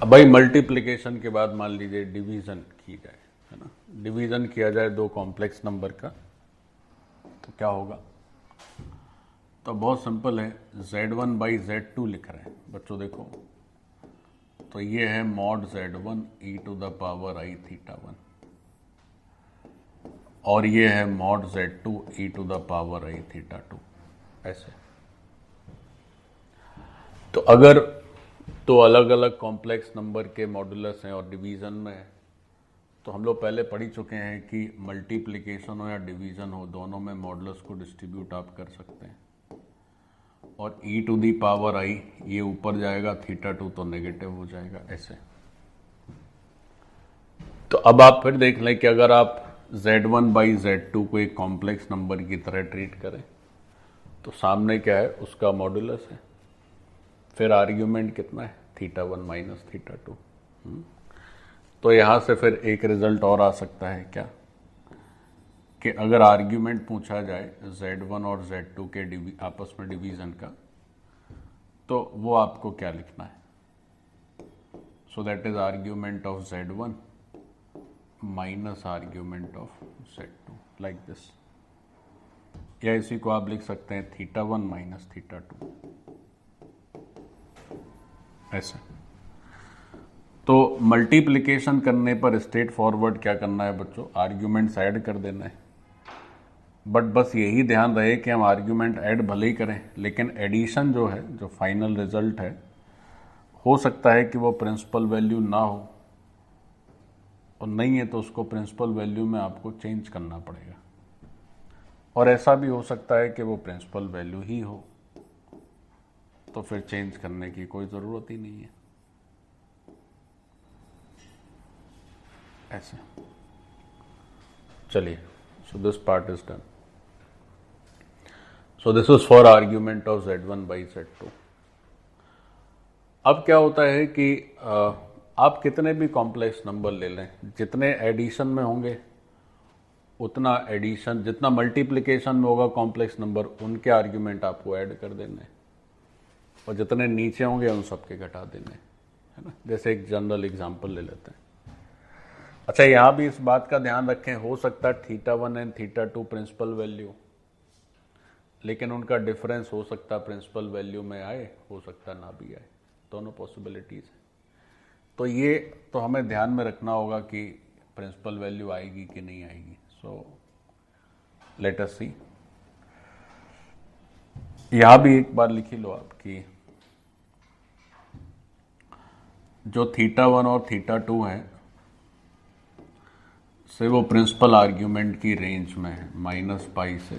अब भाई मल्टीप्लिकेशन के बाद मान लीजिए डिवीजन की जाए, है ना, डिवीजन किया जाए दो कॉम्प्लेक्स नंबर का, तो क्या होगा? तो बहुत सिंपल है, Z1 बाई Z2 लिख रहे हैं बच्चों। देखो तो ये है mod Z1 e to the power i theta 1, और ये है mod Z2 e to the power i theta 2, ऐसे। तो अगर तो अलग अलग कॉम्प्लेक्स नंबर के मॉडुलस हैं और डिवीजन में है, तो हम लोग पहले पढ़ ही चुके हैं कि मल्टीप्लिकेशन हो या डिवीजन हो, दोनों में मॉडुलस को डिस्ट्रीब्यूट आप कर सकते हैं। और e to the power i ये ऊपर जाएगा, थीटा 2 तो नेगेटिव हो जाएगा, ऐसे। तो अब आप फिर देख लें कि अगर आप Z1 बाई Z2 को एक कॉम्प्लेक्स नंबर की तरह ट्रीट करें, तो सामने क्या है, उसका मॉडुलस है, फिर आर्ग्यूमेंट कितना है, थीटा 1 माइनस थीटा 2। तो यहां से फिर एक रिजल्ट और आ सकता है, क्या, कि अगर आर्ग्यूमेंट पूछा जाए Z1 और Z2 के आपस में डिवीजन का, तो वो आपको क्या लिखना है? So that is argument of Z1 minus argument of Z2, like this. या इसी को आप लिख सकते हैं थीटा 1 माइनस थीटा 2, ऐसे। तो मल्टीप्लिकेशन करने पर स्ट्रेट फॉरवर्ड क्या करना है बच्चों, आर्ग्यूमेंट्स ऐड कर देना है। बट बस यही ध्यान रहे कि हम आर्ग्यूमेंट ऐड भले ही करें, लेकिन एडिशन जो है, जो फाइनल रिजल्ट है, हो सकता है कि वो प्रिंसिपल वैल्यू ना हो, और नहीं है तो उसको प्रिंसिपल वैल्यू में आपको चेंज करना पड़ेगा। और ऐसा भी हो सकता है कि वो प्रिंसिपल वैल्यू ही हो, तो फिर चेंज करने की कोई ज़रूरत ही नहीं है, ऐसे। चलिए, so this part is done. So this is for argument of Z1 by Z2। अब क्या होता है कि आप कितने भी कॉम्प्लेक्स नंबर ले लें, जितने एडिशन में होंगे उतना एडिशन, जितना मल्टीप्लिकेशन में होगा कॉम्प्लेक्स नंबर, उनके आर्ग्यूमेंट आपको ऐड कर देने, और जितने नीचे होंगे उन सबके घटा देने, है ना। जैसे एक जनरल एग्जांपल ले लेते हैं। अच्छा, यहां भी इस बात का ध्यान रखें, हो सकता है theta 1 and theta 2 principal value, लेकिन उनका डिफरेंस हो सकता है प्रिंसिपल वैल्यू में आए, हो सकता ना भी आए, दोनों पॉसिबिलिटीज है। तो ये तो हमें ध्यान में रखना होगा कि प्रिंसिपल वैल्यू आएगी कि नहीं आएगी। सो लेट अस सी। यहां भी एक बार लिख ही लो आप कि जो थीटा 1 और थीटा 2 है, से वो प्रिंसिपल आर्ग्यूमेंट की रेंज में है, माइनस पाई से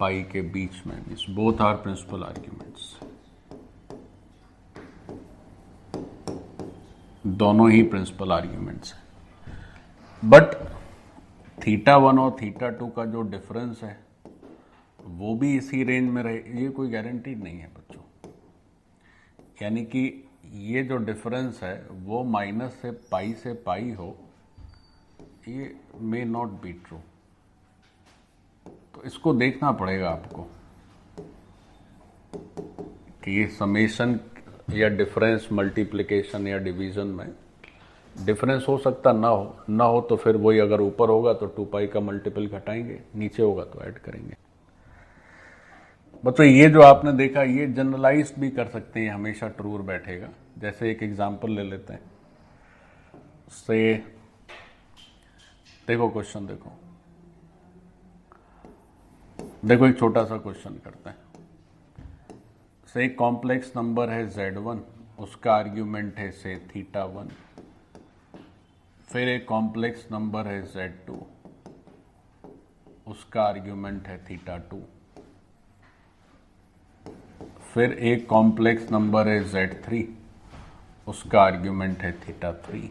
पाई के बीच में, means both are principal arguments, दोनों ही प्रिंसिपल आर्ग्यूमेंट्स हैं। बट थीटा 1 और थीटा 2 का जो डिफरेंस है वो भी इसी रेंज में रहे, ये कोई गारंटी नहीं है बच्चों। यानी कि ये जो डिफरेंस है वो माइनस से पाई हो, ये मे नॉट बी ट्रू। तो इसको देखना पड़ेगा आपको कि ये समेशन या डिफरेंस मल्टीप्लिकेशन या डिवीजन में डिफरेंस हो सकता ना हो तो फिर वही, अगर ऊपर होगा तो 2 पाई का मल्टीपल घटाएंगे, नीचे होगा तो ऐड करेंगे। बच्चों ये जो आपने देखा, ये जनरलाइज भी कर सकते हैं, हमेशा ट्रू बैठेगा। जैसे एक एग्जांपल ले लेते हैं, से देखो क्वेश्चन, देखो एक छोटा सा क्वेश्चन करते हैं। से एक कॉम्प्लेक्स नंबर है Z1, उसका आर्ग्यूमेंट है से थीटा 1। फिर एक कॉम्प्लेक्स नंबर है Z2, उसका आर्ग्यूमेंट है थीटा 2। फिर एक कॉम्प्लेक्स नंबर है Z3, उसका आर्ग्यूमेंट है थीटा 3।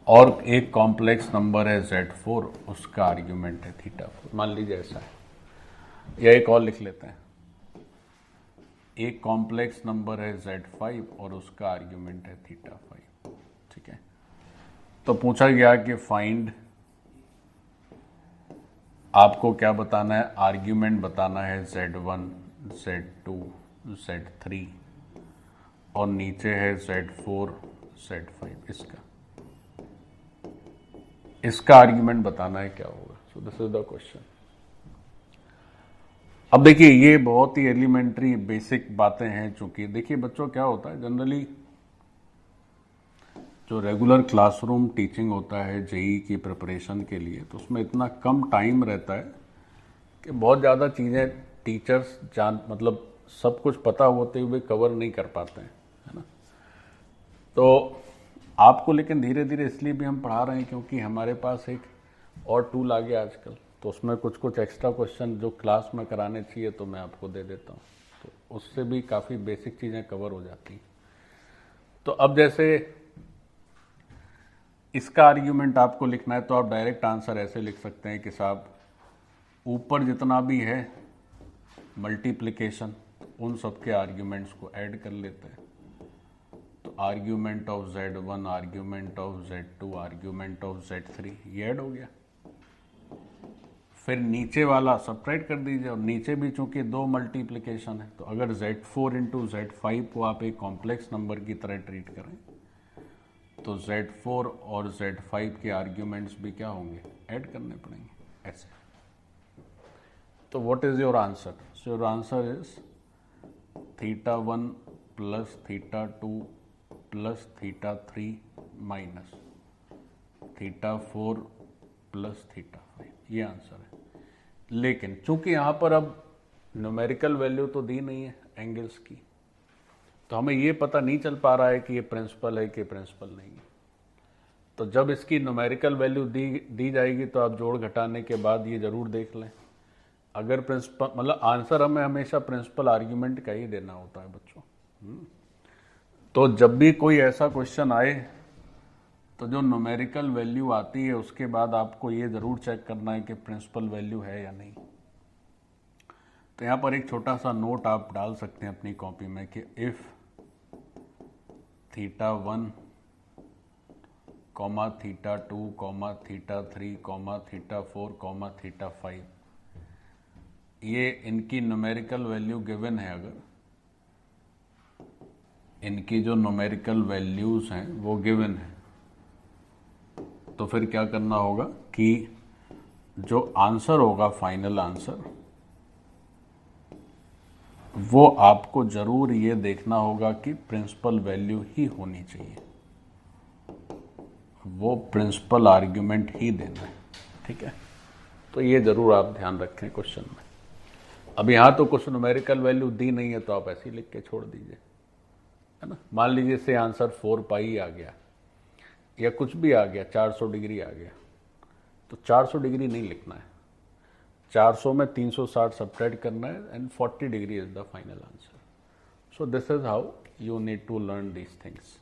और एक कॉम्प्लेक्स नंबर है Z4, उसका आर्ग्यूमेंट है थीटा 4। मान लीजिए ऐसा है। या एक और लिख लेते हैं, एक कॉम्प्लेक्स नंबर है Z5 और उसका आर्ग्यूमेंट है थीटा 5। ठीक है, तो पूछा गया कि फाइंड आपको क्या बताना है, आर्ग्यूमेंट बताना है Z1, Z2, Z3 और नीचे है Z4, Z5। इसका आर्ग्यूमेंट बताना है क्या होगा। सो दिस इज द क्वेश्चन। अब देखिए ये बहुत ही एलिमेंट्री बेसिक बातें हैं, चूंकि देखिए बच्चों क्या होता है जनरली जो रेगुलर क्लासरूम टीचिंग होता है जेई की प्रिपरेशन के लिए, तो उसमें इतना कम टाइम रहता है कि बहुत ज़्यादा चीज़ें टीचर्स मतलब सब कुछ पता होते हुए कवर नहीं कर पाते हैं, है ना। तो आपको लेकिन धीरे धीरे इसलिए भी हम पढ़ा रहे हैं क्योंकि हमारे पास एक और टूल आ गया आजकल, तो उसमें कुछ कुछ एक्स्ट्रा क्वेश्चन जो क्लास में कराने चाहिए तो मैं आपको दे देता हूँ, तो उससे भी काफ़ी बेसिक चीज़ें कवर हो जाती हैं। तो अब जैसे इसका आर्ग्यूमेंट आपको लिखना है तो आप डायरेक्ट आंसर ऐसे लिख सकते हैं कि साहब ऊपर जितना भी है मल्टीप्लिकेशन उन सब के आर्ग्यूमेंट्स को ऐड कर लेते हैं। तो argument of Z1, argument of Z2, argument of Z3 ये ऐड हो गया। फिर नीचे वाला सब्ट्रैक्ट कर दीजिए, और नीचे भी चूंकि दो मल्टीप्लिकेशन है तो अगर Z4 इंटू Z5 को आप एक कॉम्प्लेक्स नंबर की तरह ट्रीट करें तो Z4 और Z5 के आर्ग्यूमेंट्स भी क्या होंगे, ऐड करने पड़ेंगे ऐसे। तो what is your answer? So your answer is θ1 plus θ2 plus θ3 minus θ4 plus θ5, ये आंसर है। लेकिन चूंकि यहां पर अब न्यूमेरिकल वैल्यू तो दी नहीं है एंगल्स की, तो हमें ये पता नहीं चल पा रहा है कि ये प्रिंसिपल है कि प्रिंसिपल नहीं है। तो जब इसकी न्यूमेरिकल वैल्यू दी जाएगी तो आप जोड़ घटाने के बाद ये जरूर देख लें, अगर प्रिंसिपल मतलब आंसर हमें हमेशा प्रिंसिपल आर्ग्यूमेंट का ही देना होता है बच्चों। तो जब भी कोई ऐसा क्वेश्चन आए तो जो न्यूमेरिकल वैल्यू आती है उसके बाद आपको ये जरूर चेक करना है कि प्रिंसिपल वैल्यू है या नहीं। तो यहाँ पर एक छोटा सा नोट आप डाल सकते हैं अपनी कॉपी में कि इफ θ1, θ2, θ3, θ4, θ5 ये इनकी न्यूमेरिकल वैल्यू गिवन है, अगर इनकी जो न्यूमेरिकल वैल्यूज हैं वो गिवन है, तो फिर क्या करना होगा कि जो आंसर होगा फाइनल आंसर वो आपको जरूर ये देखना होगा कि प्रिंसिपल वैल्यू ही होनी चाहिए, वो प्रिंसिपल आर्ग्यूमेंट ही देना है, ठीक है। तो ये जरूर आप ध्यान रखें क्वेश्चन में। अब यहाँ तो कुछ न्यूमेरिकल वैल्यू दी नहीं है तो आप ऐसे ही लिख के छोड़ दीजिए, है ना। मान लीजिए से आंसर 4 पाई आ गया या कुछ भी आ गया, 400 डिग्री आ गया, तो 400 डिग्री नहीं लिखना है, 400 में 360 सब्ट्रैक्ट करना है and 40 degree is the final answer. So this is how you need to learn these things.